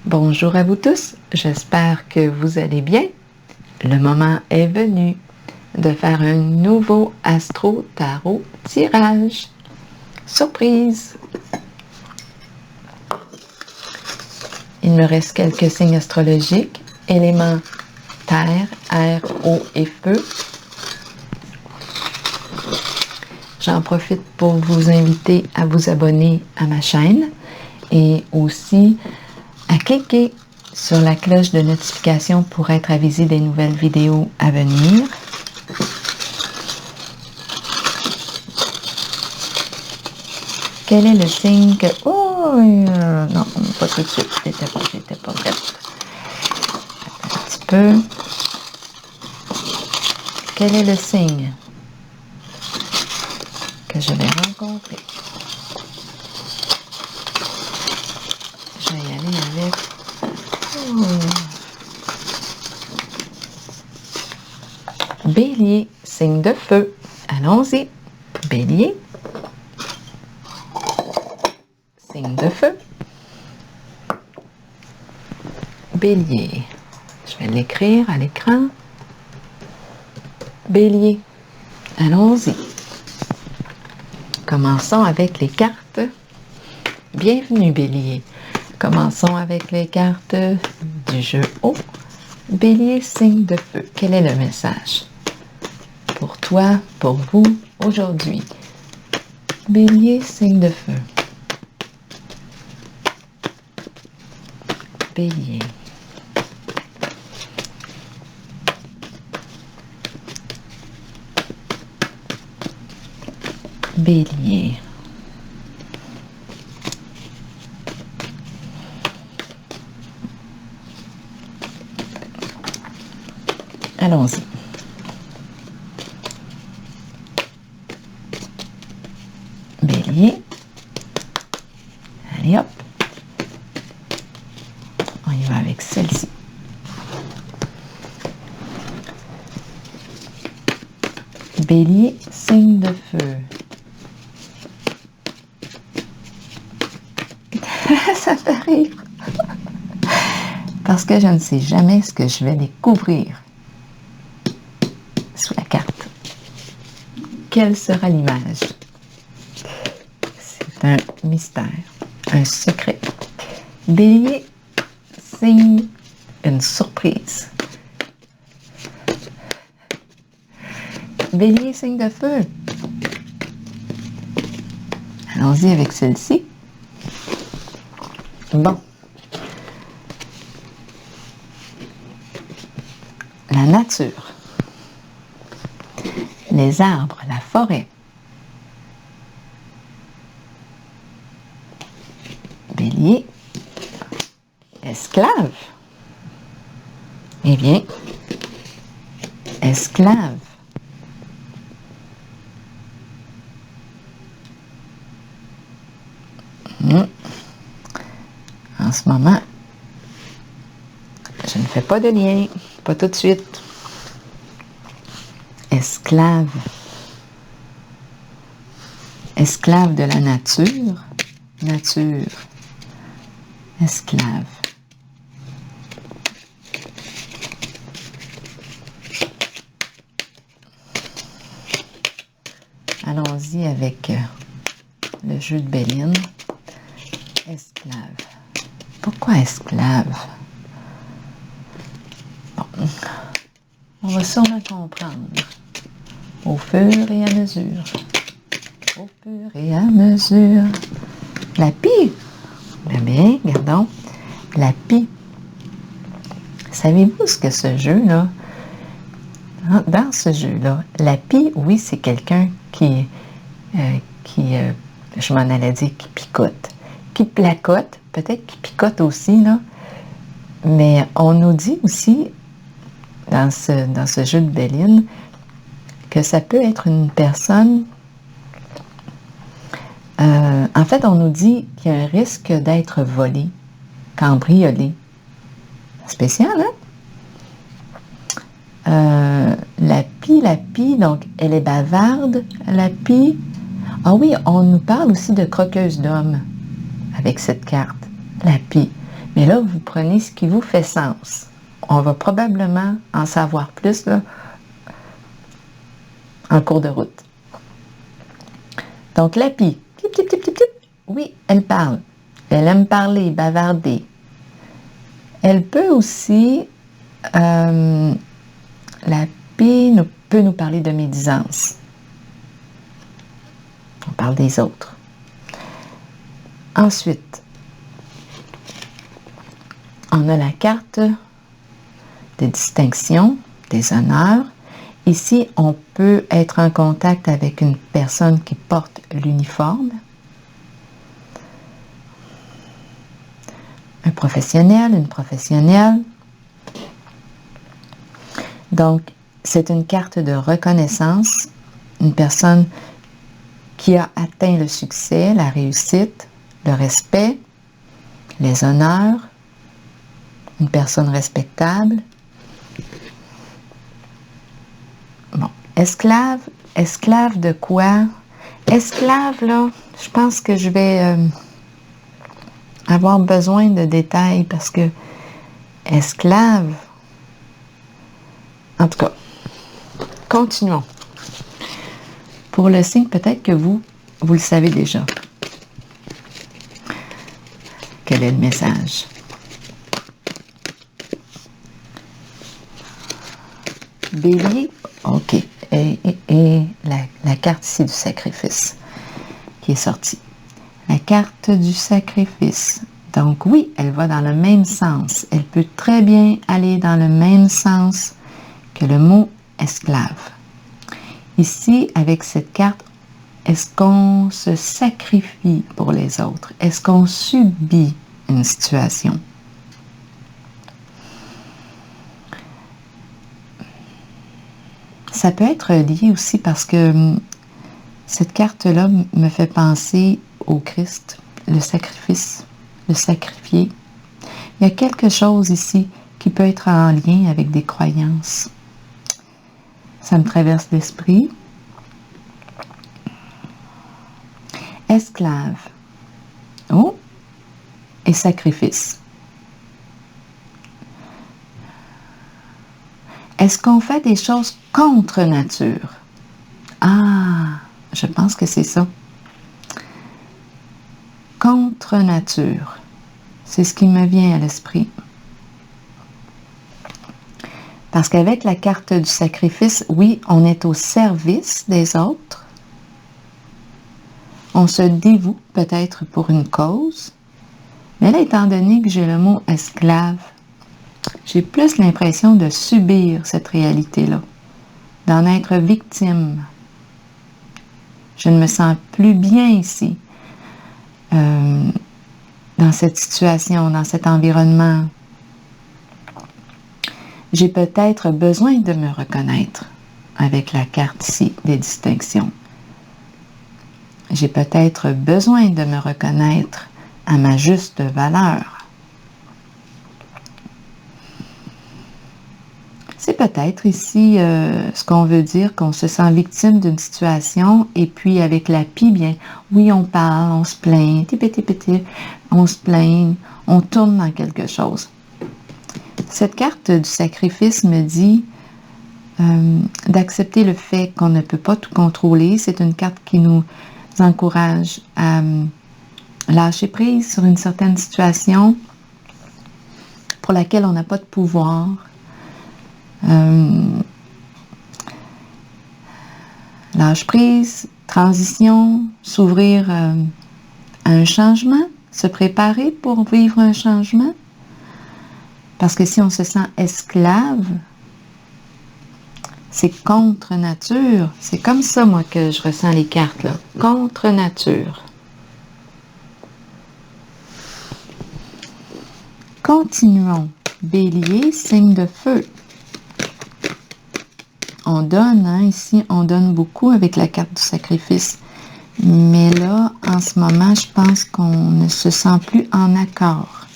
Bonjour à vous tous, j'espère que vous allez bien. Le moment est venu de faire un nouveau Astro Tarot tirage. Surprise! Il me reste quelques signes astrologiques, éléments terre, air, eau et feu. J'en profite pour vous inviter à vous abonner à ma chaîne et aussi à cliquer sur la cloche de notification pour être avisé des nouvelles vidéos à venir. Quel est le signe que... Oh, non, pas tout de suite. J'étais pas prête. Attends un petit peu. Quel est le signe que je vais rencontrer? Je vais y aller avec... Bélier, signe de feu. Allons-y. Bélier. Signe de feu. Bélier. Je vais l'écrire à l'écran. Bélier. Allons-y. Commençons avec les cartes. Bienvenue, Bélier. Commençons avec les cartes du jeu haut. Bélier, signe de feu. Quel est le message pour toi, pour vous, aujourd'hui? Bélier, signe de feu. Bélier. Bélier. Allons-y. Bélier. Allez hop. On y va avec celle-ci. Bélier, signe de feu. Ça fait rire. Parce que je ne sais jamais ce que je vais découvrir sous la carte. Quelle sera l'image? C'est un mystère, un secret. Bélier, signe une surprise. Bélier, signe de feu. Allons-y avec celle-ci. Bon. La nature. Les arbres, la forêt. Bélier. Esclave. Eh bien, esclave. En ce moment, je ne fais pas de lien, pas tout de suite. Esclave. Esclave de la nature. Nature. Esclave. Allons-y avec le jeu de Béline. Esclave. Pourquoi esclave? Bon. On va sûrement comprendre. Au fur et à mesure. Au fur et à mesure. La pie. Bien, regardons. La pie. Savez-vous ce que ce jeu-là... Dans ce jeu-là, la pie, oui, c'est quelqu'un qui je m'en allais dire, qui picote. Qui placote, peut-être qui picote aussi, là. Mais on nous dit aussi, dans ce jeu de Béline, que ça peut être une personne... en fait, on nous dit qu'il y a un risque d'être volé, cambriolé. Spécial, hein? La pie, donc elle est bavarde, la pie. Ah oui, on nous parle aussi de croqueuse d'homme avec cette carte, la pie. Mais là, vous prenez ce qui vous fait sens. On va probablement en savoir plus là, en cours de route. Donc, la pie, oui, elle parle. Elle aime parler, bavarder. Elle peut aussi, la pie peut nous parler de médisance. On parle des autres. Ensuite, on a la carte des distinctions, des honneurs. Ici, on peut être en contact avec une personne qui porte l'uniforme. Un professionnel, une professionnelle. Donc, c'est une carte de reconnaissance, une personne qui a atteint le succès, la réussite, le respect, les honneurs, une personne respectable. Bon, esclave, esclave de quoi? Esclave, là, je pense que je vais avoir besoin de détails parce que esclave, en tout cas, continuons. Pour le signe, peut-être que vous le savez déjà. Quel est le message? Bélier, ok. Et la carte ici du sacrifice qui est sortie. La carte du sacrifice. Donc oui, elle va dans le même sens. Elle peut très bien aller dans le même sens que le mot esclave. Ici, avec cette carte, est-ce qu'on se sacrifie pour les autres? Est-ce qu'on subit une situation? Ça peut être lié aussi parce que cette carte-là me fait penser au Christ, le sacrifice, le sacrifié. Il y a quelque chose ici qui peut être en lien avec des croyances. Ça me traverse l'esprit. Esclave. Oh! Et sacrifice. Est-ce qu'on fait des choses contre nature? Ah! Je pense que c'est ça. Contre nature. C'est ce qui me vient à l'esprit. Parce qu'avec la carte du sacrifice, oui, on est au service des autres. On se dévoue peut-être pour une cause. Mais là, étant donné que j'ai le mot esclave, j'ai plus l'impression de subir cette réalité-là, d'en être victime. Je ne me sens plus bien ici, dans cette situation, dans cet environnement. J'ai peut-être besoin de me reconnaître avec la carte ici des distinctions. J'ai peut-être besoin de me reconnaître à ma juste valeur. C'est peut-être ici ce qu'on veut dire, qu'on se sent victime d'une situation, et puis avec la pie, bien, oui, on parle, on se plaint, on se plaint, on tourne dans quelque chose. Cette carte du sacrifice me dit d'accepter le fait qu'on ne peut pas tout contrôler. C'est une carte qui nous encourage à lâcher prise sur une certaine situation pour laquelle on n'a pas de pouvoir. Lâche prise, transition, s'ouvrir à un changement, se préparer pour vivre un changement. Parce que si on se sent esclave, c'est contre nature. C'est comme ça, moi, que je ressens les cartes, là. Contre nature. Continuons. Bélier, signe de feu. On donne, hein, ici, on donne beaucoup avec la carte du sacrifice. Mais là, en ce moment, je pense qu'on ne se sent plus en accord.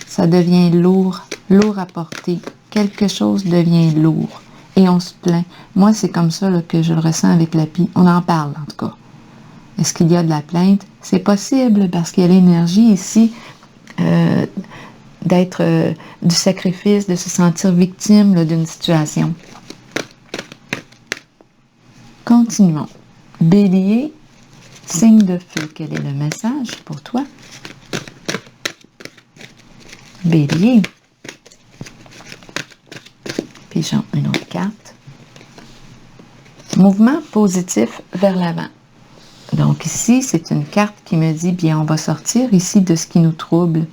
Ça devient lourd, lourd à porter. Quelque chose devient lourd. Et on se plaint. Moi, c'est comme ça là, que je le ressens avec la pie. On en parle, en tout cas. Est-ce qu'il y a de la plainte? C'est possible, parce qu'il y a l'énergie ici d'être du sacrifice, de se sentir victime d'une situation. Continuons. Bélier, signe de feu, quel est le message pour toi? Bélier. Pigeon, une autre carte. Mouvement positif vers l'avant. Donc ici, c'est une carte qui me dit, bien, on va sortir ici de ce qui nous trouble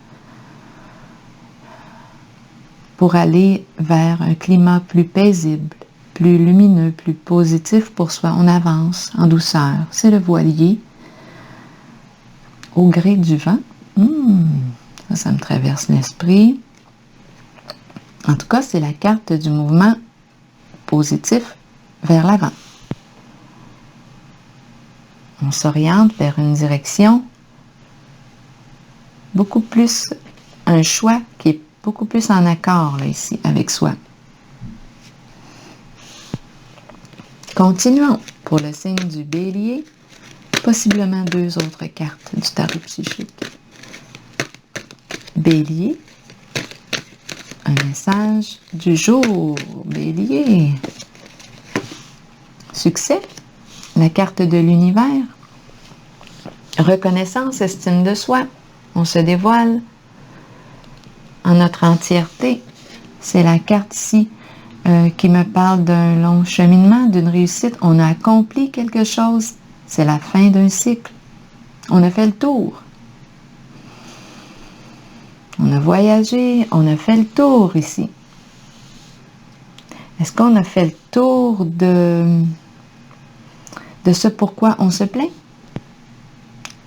pour aller vers un climat plus paisible, plus lumineux, plus positif pour soi. On avance en douceur. C'est le voilier au gré du vent. Ça me traverse l'esprit. En tout cas, c'est la carte du mouvement positif vers l'avant. On s'oriente vers une direction beaucoup plus, un choix qui est beaucoup plus en accord là, ici avec soi. Continuons pour le signe du Bélier, possiblement 2 autres cartes du tarot psychique. Bélier, un message du jour. Bélier, succès, la carte de l'univers, reconnaissance, estime de soi, on se dévoile en notre entièreté. C'est la carte ici qui me parle d'un long cheminement, d'une réussite. On a accompli quelque chose. C'est la fin d'un cycle. On a fait le tour. On a voyagé, on a fait le tour ici. Est-ce qu'on a fait le tour de ce pourquoi on se plaint?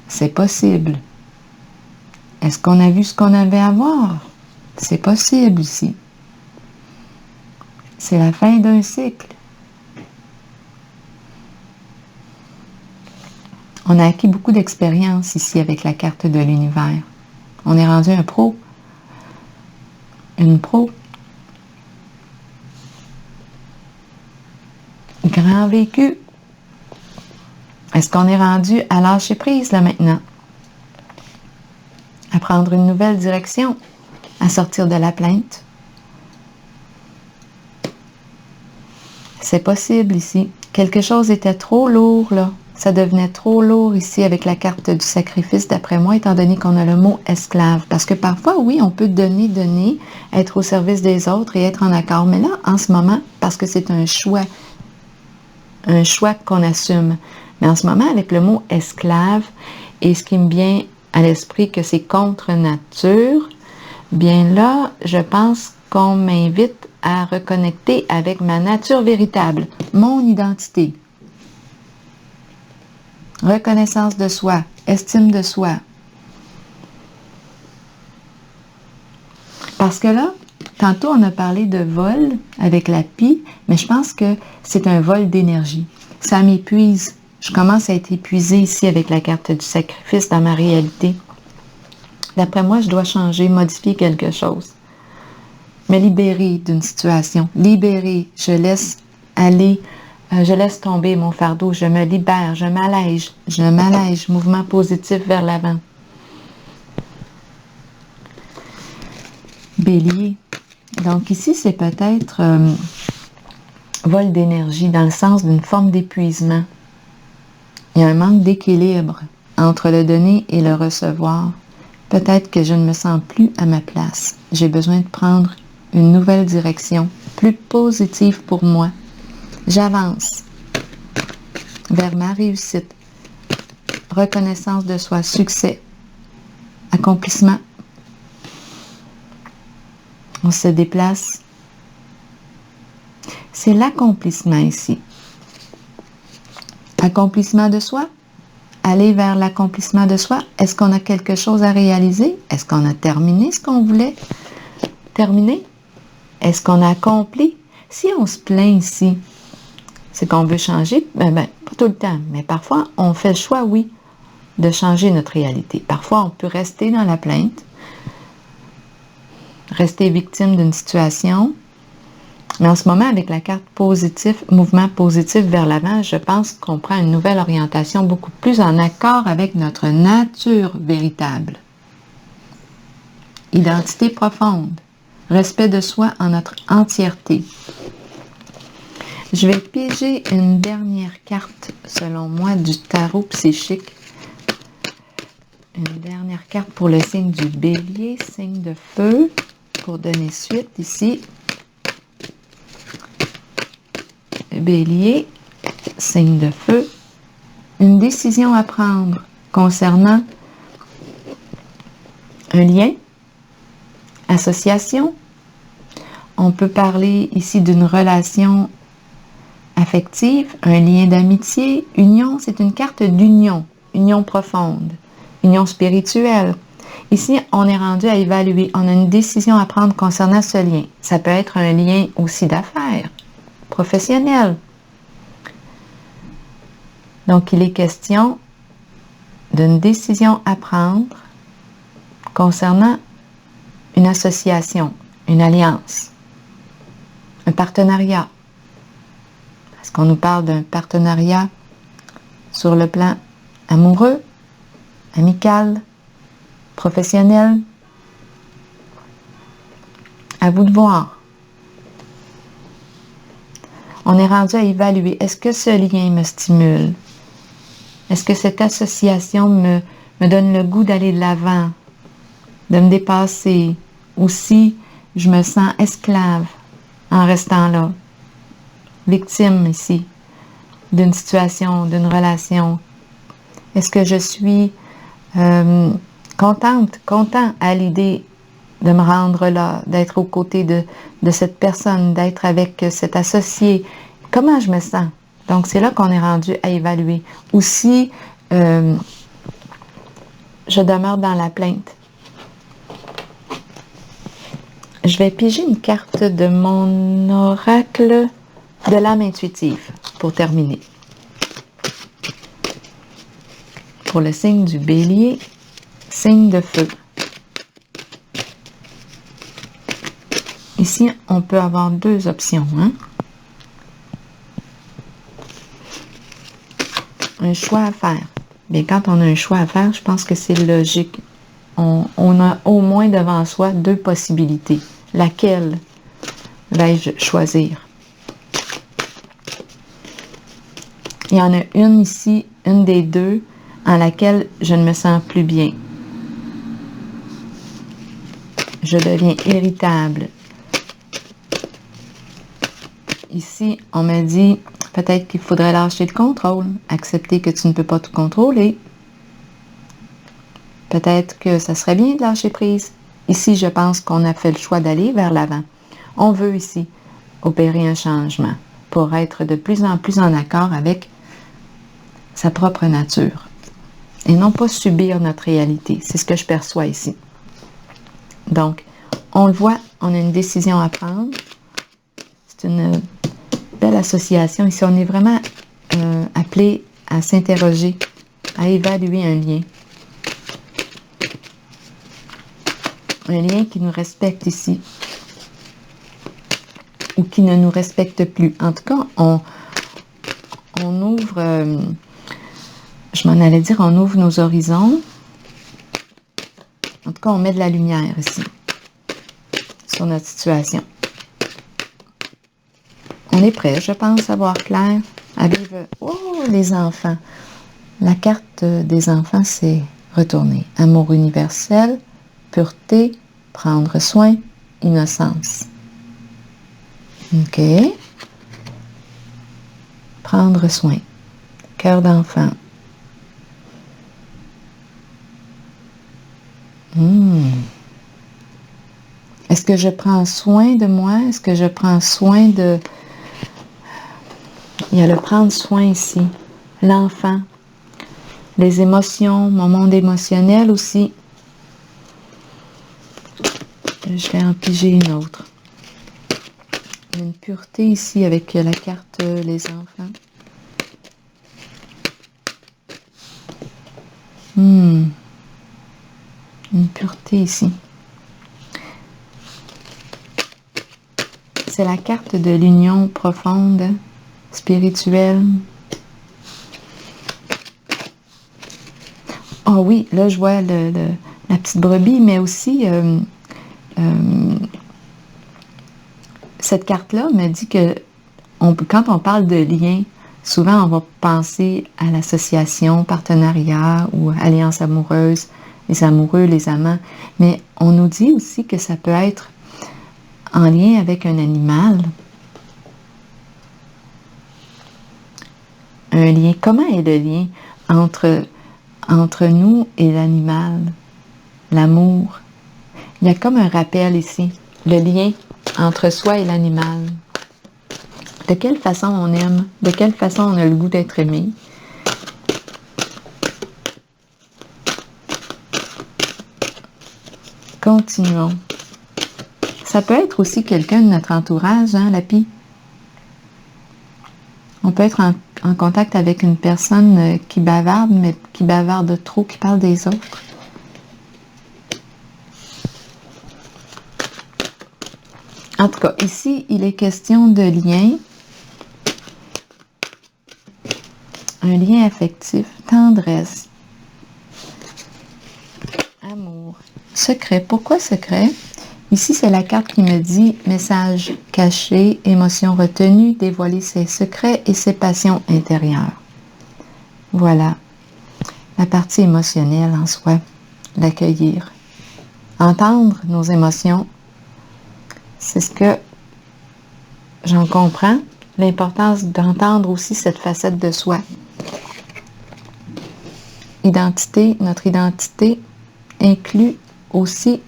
C'est possible. Est-ce qu'on a vu ce qu'on avait à voir? C'est possible ici. C'est la fin d'un cycle. On a acquis beaucoup d'expérience ici avec la carte de l'univers. On est rendu un pro. Une pro. Grand vécu. Est-ce qu'on est rendu à lâcher prise là maintenant? À prendre une nouvelle direction? À sortir de la plainte? C'est possible ici. Quelque chose était trop lourd là. Ça devenait trop lourd ici avec la carte du sacrifice, d'après moi, étant donné qu'on a le mot esclave. Parce que parfois, oui, on peut donner, être au service des autres et être en accord. Mais là, en ce moment, parce que c'est un choix qu'on assume. Mais en ce moment, avec le mot esclave, et ce qui me vient à l'esprit que c'est contre nature, bien là, je pense qu'on m'invite à reconnecter avec ma nature véritable, mon identité. Reconnaissance de soi, estime de soi. Parce que là, tantôt on a parlé de vol avec la pie, mais je pense que c'est un vol d'énergie. Ça m'épuise. Je commence à être épuisée ici avec la carte du sacrifice dans ma réalité. D'après moi, je dois changer, modifier quelque chose. Me libérer d'une situation. Libérer, je laisse aller. Je laisse tomber mon fardeau, je me libère, je m'allège, mouvement positif vers l'avant. Bélier. Donc ici, c'est peut-être vol d'énergie dans le sens d'une forme d'épuisement. Il y a un manque d'équilibre entre le donner et le recevoir. Peut-être que je ne me sens plus à ma place. J'ai besoin de prendre une nouvelle direction, plus positive pour moi. J'avance vers ma réussite, reconnaissance de soi, succès, accomplissement. On se déplace. C'est l'accomplissement ici. Accomplissement de soi, aller vers l'accomplissement de soi. Est-ce qu'on a quelque chose à réaliser? Est-ce qu'on a terminé ce qu'on voulait terminer? Est-ce qu'on a accompli? Si on se plaint ici, c'est qu'on veut changer, pas tout le temps, mais parfois on fait le choix, oui, de changer notre réalité. Parfois on peut rester dans la plainte, rester victime d'une situation, mais en ce moment avec la carte positif, mouvement positif vers l'avant, je pense qu'on prend une nouvelle orientation beaucoup plus en accord avec notre nature véritable. identité profonde, respect de soi en notre entièreté. Je vais piéger une dernière carte, selon moi, du tarot psychique. Une dernière carte pour le signe du Bélier, signe de feu, pour donner suite ici. Bélier, signe de feu. Une décision à prendre concernant un lien, association. On peut parler ici d'une relation affective, un lien d'amitié. Union, c'est une carte d'union, union profonde, union spirituelle. Ici, on est rendu à évaluer. On a une décision à prendre concernant ce lien. Ça peut être un lien aussi d'affaires, professionnel. Donc, il est question d'une décision à prendre concernant une association, une alliance, un partenariat. Est-ce qu'on nous parle d'un partenariat sur le plan amoureux, amical, professionnel? À vous de voir. On est rendu à évaluer. Est-ce que ce lien me stimule? Est-ce que cette association me donne le goût d'aller de l'avant, de me dépasser? Ou si je me sens esclave en restant là, victime ici, d'une situation, d'une relation? Est-ce que je suis content à l'idée de me rendre là, d'être aux côtés de cette personne, d'être avec cet associé? Comment je me sens? Donc, c'est là qu'on est rendu à évaluer. Ou si je demeure dans la plainte. Je vais piger une carte de mon oracle de l'âme intuitive pour terminer. Pour le signe du Bélier, signe de feu. Ici, on peut avoir deux options. Un choix à faire. Bien, quand on a un choix à faire, je pense que c'est logique. On a au moins devant soi deux possibilités. Laquelle vais-je choisir? Il y en a une ici, une des deux, en laquelle je ne me sens plus bien. Je deviens irritable. Ici, on me dit, peut-être qu'il faudrait lâcher le contrôle, accepter que tu ne peux pas tout contrôler. Peut-être que ça serait bien de lâcher prise. Ici, je pense qu'on a fait le choix d'aller vers l'avant. On veut ici opérer un changement pour être de plus en plus en accord avec sa propre nature et non pas subir notre réalité. C'est ce que je perçois ici. Donc, on le voit, on a une décision à prendre. C'est une belle association. Ici, on est vraiment appelé à s'interroger, à évaluer un lien. Un lien qui nous respecte ici ou qui ne nous respecte plus. En tout cas, on ouvre, je m'en allais dire, on ouvre nos horizons. En tout cas, on met de la lumière ici sur notre situation. On est prêt, je pense, à voir clair, à vivre. Oh, les enfants! La carte des enfants, c'est retourner. Amour universel, pureté, prendre soin, innocence. OK. Prendre soin. Cœur d'enfant. Est-ce que je prends soin de moi? Est-ce que je prends soin de... Il y a le prendre soin ici. L'enfant. Les émotions, mon monde émotionnel aussi. Je vais en piger une autre. Une pureté ici avec la carte les enfants. Une pureté ici. C'est la carte de l'union profonde, spirituelle. Oh oui, là je vois la petite brebis, mais aussi cette carte-là me dit que quand on parle de lien, souvent on va penser à l'association, partenariat ou alliance amoureuse, les amoureux, les amants, mais on nous dit aussi que ça peut être en lien avec un animal. Un lien. Comment est le lien entre nous et l'animal? L'amour. Il y a comme un rappel ici. Le lien entre soi et l'animal. De quelle façon on aime? De quelle façon on a le goût d'être aimé? Continuons. Ça peut être aussi quelqu'un de notre entourage, hein, Lapi? On peut être en contact avec une personne qui bavarde, mais qui bavarde trop, qui parle des autres. En tout cas, ici, il est question de lien. Un lien affectif, tendresse, amour, secret. Pourquoi secret? Ici, c'est la carte qui me dit message caché, émotion retenue, dévoiler ses secrets et ses passions intérieures. Voilà. La partie émotionnelle en soi, l'accueillir. Entendre nos émotions, c'est ce que j'en comprends. L'importance d'entendre aussi cette facette de soi. Notre identité inclut aussi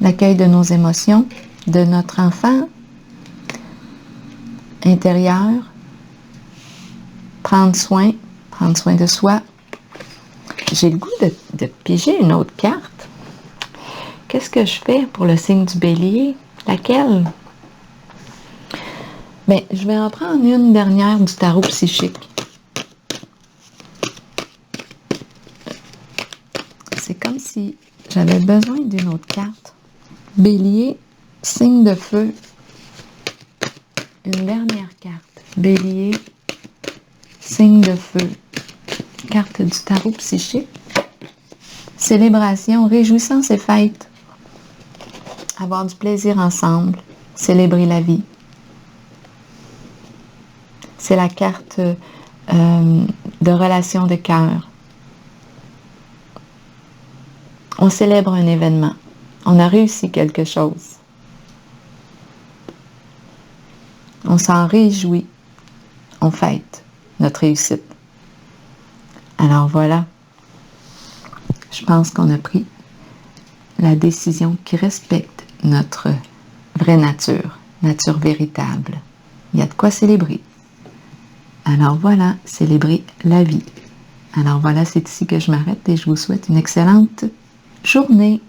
l'accueil de nos émotions, de notre enfant intérieur, prendre soin de soi. J'ai le goût de piger une autre carte. Qu'est-ce que je fais pour le signe du Bélier? Laquelle? Bien, je vais en prendre une dernière du tarot psychique. C'est comme si j'avais besoin d'une autre carte. Bélier, signe de feu. Une dernière carte. Bélier, signe de feu. Carte du tarot psychique. Célébration, réjouissance et fête. Avoir du plaisir ensemble. Célébrer la vie. C'est la carte de relation de cœur. On célèbre un événement. On a réussi quelque chose. On s'en réjouit. On fête notre réussite. Alors voilà. Je pense qu'on a pris la décision qui respecte notre vraie nature véritable. Il y a de quoi célébrer. Alors voilà, célébrer la vie. Alors voilà, c'est ici que je m'arrête et je vous souhaite une excellente journée.